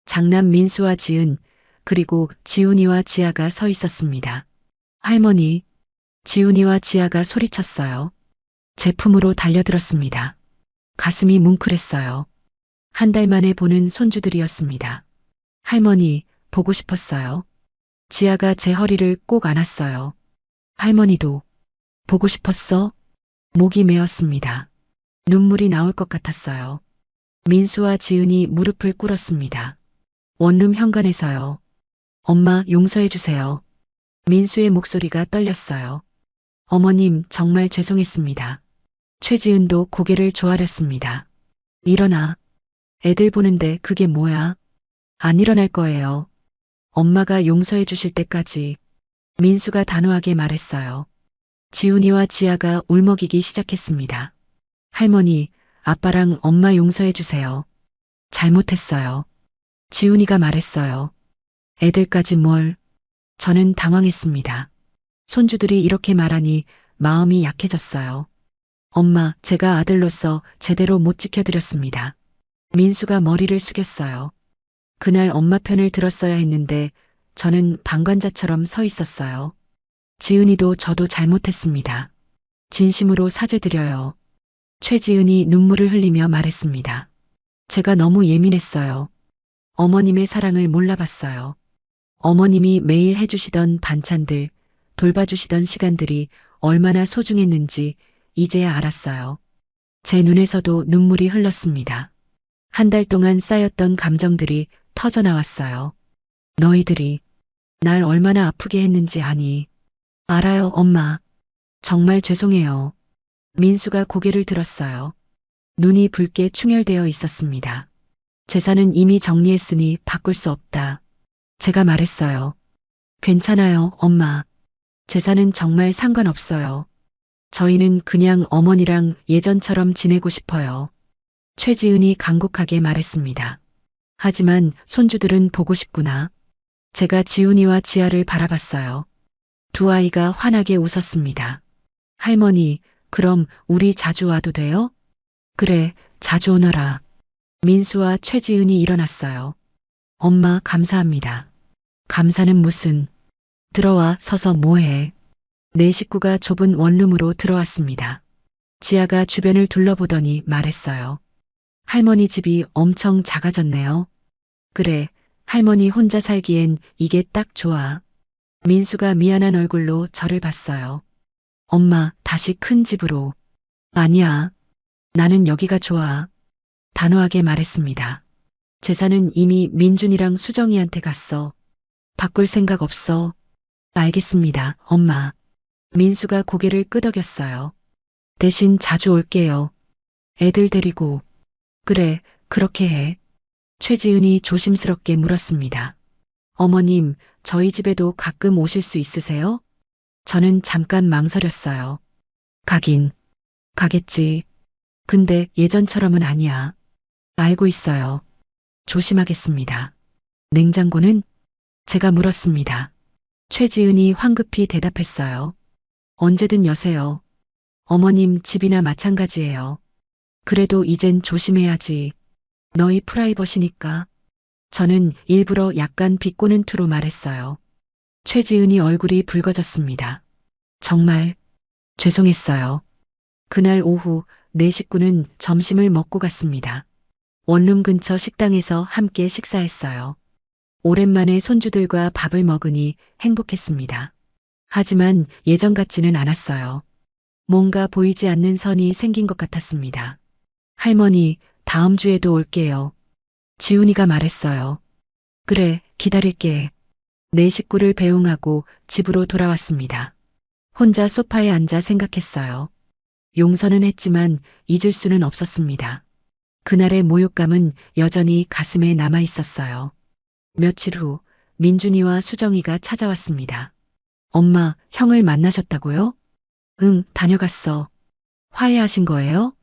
장남 민수와 지은, 그리고 지훈이와 지아가 서 있었습니다. 할머니, 지훈이와 지아가 소리쳤어요. 제 품으로 달려들었습니다. 가슴이 뭉클했어요. 한 달 만에 보는 손주들이었습니다. 할머니, 보고 싶었어요. 지아가 제 허리를 꼭 안았어요. 할머니도 보고 싶었어? 목이 메었습니다. 눈물이 나올 것 같았어요. 민수와 지은이 무릎을 꿇었습니다. 원룸 현관에서요. 엄마, 용서해 주세요. 민수의 목소리가 떨렸어요. 어머님, 정말 죄송했습니다. 최지은도 고개를 조아렸습니다. 일어나. 애들 보는데 그게 뭐야? 안 일어날 거예요. 엄마가 용서해 주실 때까지. 민수가 단호하게 말했어요. 지훈이와 지아가 울먹이기 시작했습니다. 할머니, 아빠랑 엄마 용서해 주세요. 잘못했어요. 지훈이가 말했어요. 애들까지 뭘. 저는 당황했습니다. 손주들이 이렇게 말하니 마음이 약해졌어요. 엄마, 제가 아들로서 제대로 못 지켜드렸습니다. 민수가 머리를 숙였어요. 그날 엄마 편을 들었어야 했는데 저는 방관자처럼 서 있었어요. 지은이도 저도 잘못했습니다. 진심으로 사죄드려요. 최지은이 눈물을 흘리며 말했습니다. 제가 너무 예민했어요. 어머님의 사랑을 몰라봤어요. 어머님이 매일 해주시던 반찬들, 돌봐주시던 시간들이 얼마나 소중했는지 이제야 알았어요. 제 눈에서도 눈물이 흘렀습니다. 한 달 동안 쌓였던 감정들이 터져나왔어요. 너희들이 날 얼마나 아프게 했는지 아니. 알아요, 엄마. 정말 죄송해요. 민수가 고개를 들었어요. 눈이 붉게 충혈되어 있었습니다. 재산은 이미 정리했으니 바꿀 수 없다. 제가 말했어요. 괜찮아요, 엄마. 재산은 정말 상관없어요. 저희는 그냥 어머니랑 예전처럼 지내고 싶어요. 최지은이 간곡하게 말했습니다. 하지만 손주들은 보고 싶구나. 제가 지훈이와 지아를 바라봤어요. 두 아이가 환하게 웃었습니다. 할머니, 그럼 우리 자주 와도 돼요? 그래, 자주 오너라. 민수와 최지은이 일어났어요. 엄마, 감사합니다. 감사는 무슨. 들어와 서서 뭐해. 네 식구가 좁은 원룸으로 들어왔습니다. 지아가 주변을 둘러보더니 말했어요. 할머니 집이 엄청 작아졌네요. 그래, 할머니 혼자 살기엔 이게 딱 좋아. 민수가 미안한 얼굴로 저를 봤어요. 엄마, 다시 큰 집으로. 아니야. 나는 여기가 좋아. 단호하게 말했습니다. 재산은 이미 민준이랑 수정이한테 갔어. 바꿀 생각 없어. 알겠습니다, 엄마. 민수가 고개를 끄덕였어요. 대신 자주 올게요. 애들 데리고. 그래, 그렇게 해. 최지은이 조심스럽게 물었습니다. 어머님, 저희 집에도 가끔 오실 수 있으세요? 저는 잠깐 망설였어요. 가긴. 가겠지. 근데 예전처럼은 아니야. 알고 있어요. 조심하겠습니다. 냉장고는? 제가 물었습니다. 최지은이 황급히 대답했어요. 언제든 여세요. 어머님 집이나 마찬가지예요. 그래도 이젠 조심해야지. 너희 프라이버시니까. 저는 일부러 약간 비꼬는 투로 말했어요. 최지은이 얼굴이 붉어졌습니다. 정말 죄송했어요. 그날 오후 네 식구는 점심을 먹고 갔습니다. 원룸 근처 식당에서 함께 식사했어요. 오랜만에 손주들과 밥을 먹으니 행복했습니다. 하지만 예전 같지는 않았어요. 뭔가 보이지 않는 선이 생긴 것 같았습니다. 할머니, 다음 주에도 올게요. 지훈이가 말했어요. 그래, 기다릴게. 네 식구를 배웅하고 집으로 돌아왔습니다. 혼자 소파에 앉아 생각했어요. 용서는 했지만 잊을 수는 없었습니다. 그날의 모욕감은 여전히 가슴에 남아 있었어요. 며칠 후 민준이와 수정이가 찾아왔습니다. 엄마, 형을 만나셨다고요? 응, 다녀갔어. 화해하신 거예요?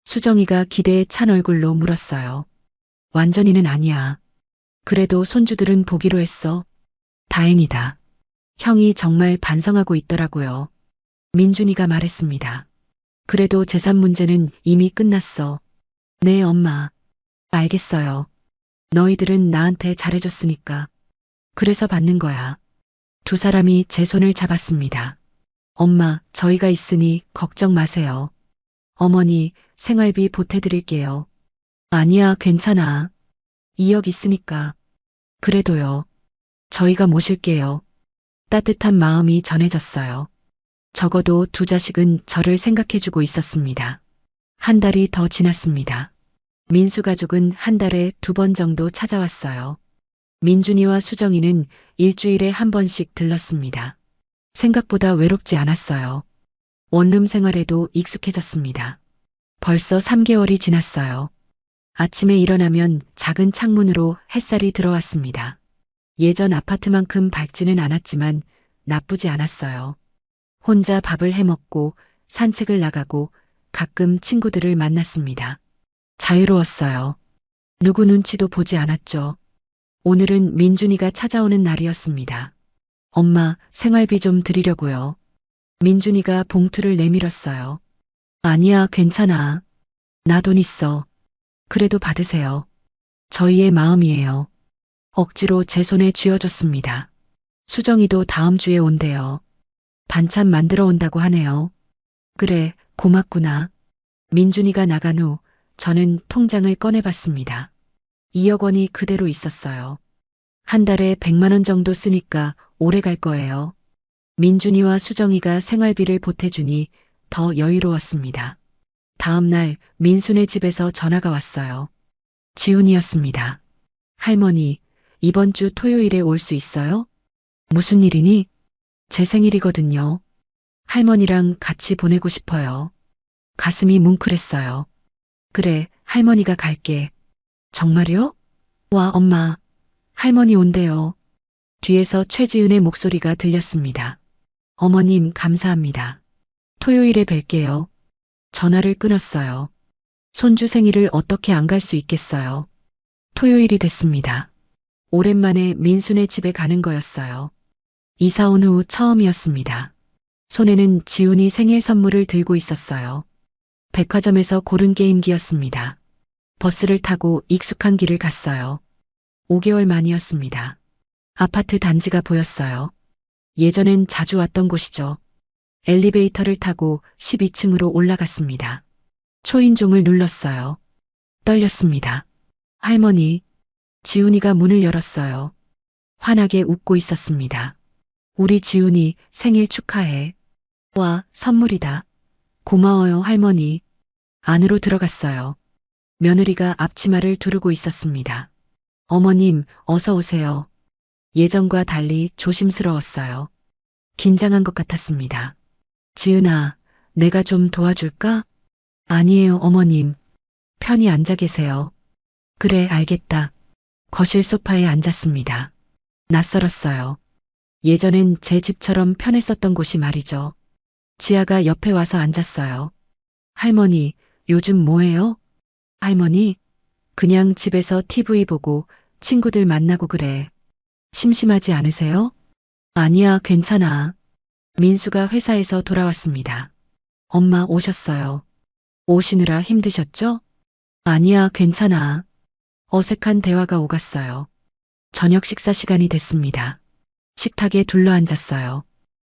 수정이가 기대에 찬 얼굴로 물었어요. 완전히는 아니야. 그래도 손주들은 보기로 했어. 다행이다. 형이 정말 반성하고 있더라고요. 민준이가 말했습니다. 그래도 재산 문제는 이미 끝났어. 네, 엄마. 알겠어요. 너희들은 나한테 잘해줬으니까. 그래서 받는 거야. 두 사람이 제 손을 잡았습니다. 엄마, 저희가 있으니 걱정 마세요. 어머니, 생활비 보태드릴게요. 아니야, 괜찮아. 2억 있으니까. 그래도요. 저희가 모실게요. 따뜻한 마음이 전해졌어요. 적어도 두 자식은 저를 생각해주고 있었습니다. 한 달이 더 지났습니다. 민수 가족은 한 달에 2번 정도 찾아왔어요. 민준이와 수정이는 일주일에 한 번씩 들렀습니다. 생각보다 외롭지 않았어요. 원룸 생활에도 익숙해졌습니다. 벌써 3개월이 지났어요. 아침에 일어나면 작은 창문으로 햇살이 들어왔습니다. 예전 아파트만큼 밝지는 않았지만 나쁘지 않았어요. 혼자 밥을 해 먹고 산책을 나가고 가끔 친구들을 만났습니다. 자유로웠어요. 누구 눈치도 보지 않았죠. 오늘은 민준이가 찾아오는 날이었습니다. 엄마, 생활비 좀 드리려고요. 민준이가 봉투를 내밀었어요. 아니야, 괜찮아. 나 돈 있어. 그래도 받으세요. 저희의 마음이에요. 억지로 제 손에 쥐어줬습니다. 수정이도 다음 주에 온대요. 반찬 만들어 온다고 하네요. 그래, 고맙구나. 민준이가 나간 후 저는 통장을 꺼내봤습니다. 2억 원이 그대로 있었어요. 한 달에 100만 원 정도 쓰니까 오래 갈 거예요. 민준이와 수정이가 생활비를 보태주니 더 여유로웠습니다. 다음 날 민수네 집에서 전화가 왔어요. 지훈이었습니다. 할머니, 이번 주 토요일에 올 수 있어요? 무슨 일이니? 제 생일이거든요. 할머니랑 같이 보내고 싶어요. 가슴이 뭉클했어요. 그래, 할머니가 갈게. 정말요? 와, 엄마. 할머니 온대요. 뒤에서 최지은의 목소리가 들렸습니다. 어머님, 감사합니다. 토요일에 뵐게요. 전화를 끊었어요. 손주 생일을 어떻게 안 갈 수 있겠어요. 토요일이 됐습니다. 오랜만에 민수네 집에 가는 거였어요. 이사 온 후 처음이었습니다. 손에는 지훈이 생일 선물을 들고 있었어요. 백화점에서 고른 게임기였습니다. 버스를 타고 익숙한 길을 갔어요. 5개월 만이었습니다. 아파트 단지가 보였어요. 예전엔 자주 왔던 곳이죠. 엘리베이터를 타고 12층으로 올라갔습니다. 초인종을 눌렀어요. 떨렸습니다. 할머니, 지훈이가 문을 열었어요. 환하게 웃고 있었습니다. 우리 지훈이 생일 축하해. 와, 선물이다. 고마워요, 할머니. 안으로 들어갔어요. 며느리가 앞치마를 두르고 있었습니다. 어머님, 어서 오세요. 예전과 달리 조심스러웠어요. 긴장한 것 같았습니다. 지은아, 내가 좀 도와줄까? 아니에요, 어머님. 편히 앉아 계세요. 그래, 알겠다. 거실 소파에 앉았습니다. 낯설었어요. 예전엔 제 집처럼 편했었던 곳이 말이죠. 지아가 옆에 와서 앉았어요. 할머니, 요즘 뭐해요? 할머니, 그냥 집에서 TV 보고 친구들 만나고 그래. 심심하지 않으세요? 아니야, 괜찮아. 민수가 회사에서 돌아왔습니다. 엄마 오셨어요. 오시느라 힘드셨죠? 아니야, 괜찮아. 어색한 대화가 오갔어요. 저녁 식사 시간이 됐습니다. 식탁에 둘러앉았어요.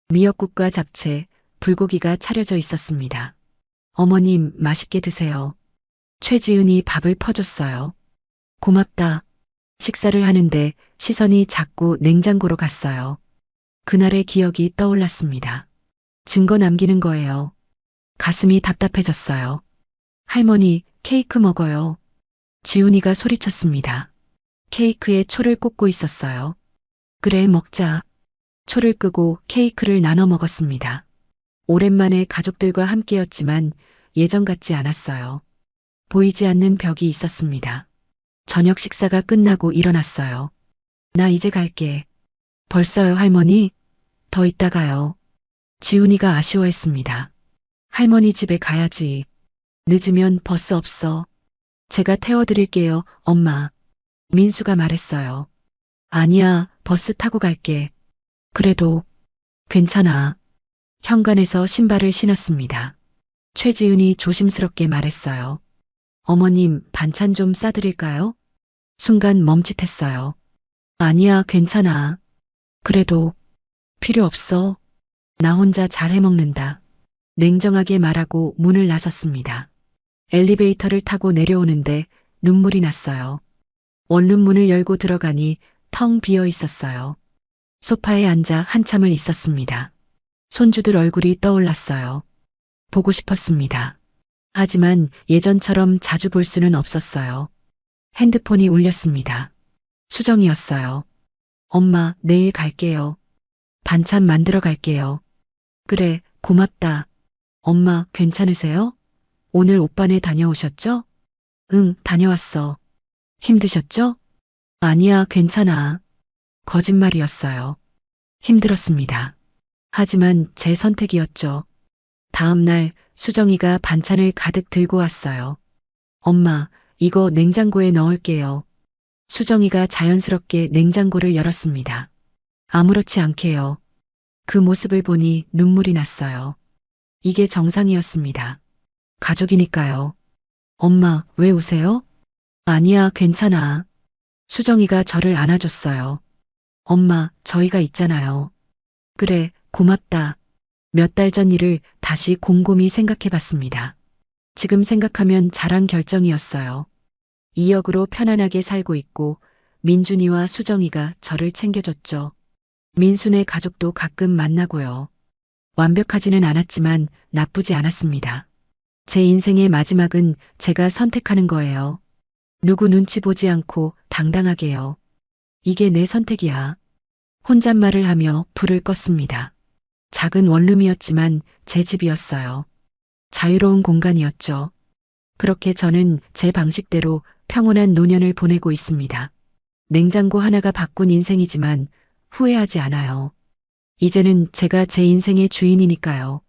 미역국과 잡채, 불고기가 차려져 있었습니다. 어머님, 맛있게 드세요. 최지은이 밥을 퍼줬어요. 고맙다. 식사를 하는데 시선이 자꾸 냉장고로 갔어요. 그날의 기억이 떠올랐습니다. 증거 남기는 거예요. 가슴이 답답해졌어요. 할머니, 케이크 먹어요. 지훈이가 소리쳤습니다. 케이크에 초를 꽂고 있었어요. 그래, 먹자. 초를 끄고 케이크를 나눠 먹었습니다. 오랜만에 가족들과 함께였지만 예전 같지 않았어요. 보이지 않는 벽이 있었습니다. 저녁 식사가 끝나고 일어났어요. 나 이제 갈게. 벌써요, 할머니? 더 있다 가요. 지훈이가 아쉬워했습니다. 할머니 집에 가야지. 늦으면 버스 없어. 제가 태워드릴게요, 엄마. 민수가 말했어요. 아니야, 버스 타고 갈게. 그래도 괜찮아. 현관에서 신발을 신었습니다. 최지은이 조심스럽게 말했어요. 어머님, 반찬 좀 싸드릴까요? 순간 멈칫했어요. 아니야, 괜찮아. 그래도 필요 없어. 나 혼자 잘 해먹는다. 냉정하게 말하고 문을 나섰습니다. 엘리베이터를 타고 내려오는데 눈물이 났어요. 원룸 문을 열고 들어가니 텅 비어 있었어요. 소파에 앉아 한참을 있었습니다. 손주들 얼굴이 떠올랐어요. 보고 싶었습니다. 하지만 예전처럼 자주 볼 수는 없었어요. 핸드폰이 울렸습니다. 수정이었어요. 엄마, 내일 갈게요. 반찬 만들어 갈게요. 그래, 고맙다. 엄마, 괜찮으세요? 오늘 오빠네 다녀오셨죠? 응, 다녀왔어. 힘드셨죠? 아니야, 괜찮아. 거짓말이었어요. 힘들었습니다. 하지만 제 선택이었죠. 다음 날 수정이가 반찬을 가득 들고 왔어요. 엄마, 이거 냉장고에 넣을게요. 수정이가 자연스럽게 냉장고를 열었습니다. 아무렇지 않게요. 그 모습을 보니 눈물이 났어요. 이게 정상이었습니다. 가족이니까요. 엄마, 왜 우세요? 아니야, 괜찮아. 수정이가 저를 안아줬어요. 엄마, 저희가 있잖아요. 그래, 고맙다. 몇 달 전 일을 다시 곰곰이 생각해 봤습니다. 지금 생각하면 잘한 결정이었어요. 2억으로 편안하게 살고 있고 민준이와 수정이가 저를 챙겨줬죠. 민수네 가족도 가끔 만나고요. 완벽하지는 않았지만 나쁘지 않았습니다. 제 인생의 마지막은 제가 선택하는 거예요. 누구 눈치 보지 않고 당당하게요. 이게 내 선택이야. 혼잣말을 하며 불을 껐습니다. 작은 원룸이었지만 제 집이었어요. 자유로운 공간이었죠. 그렇게 저는 제 방식대로 평온한 노년을 보내고 있습니다. 냉장고 하나가 바꾼 인생이지만 후회하지 않아요. 이제는 제가 제 인생의 주인이니까요.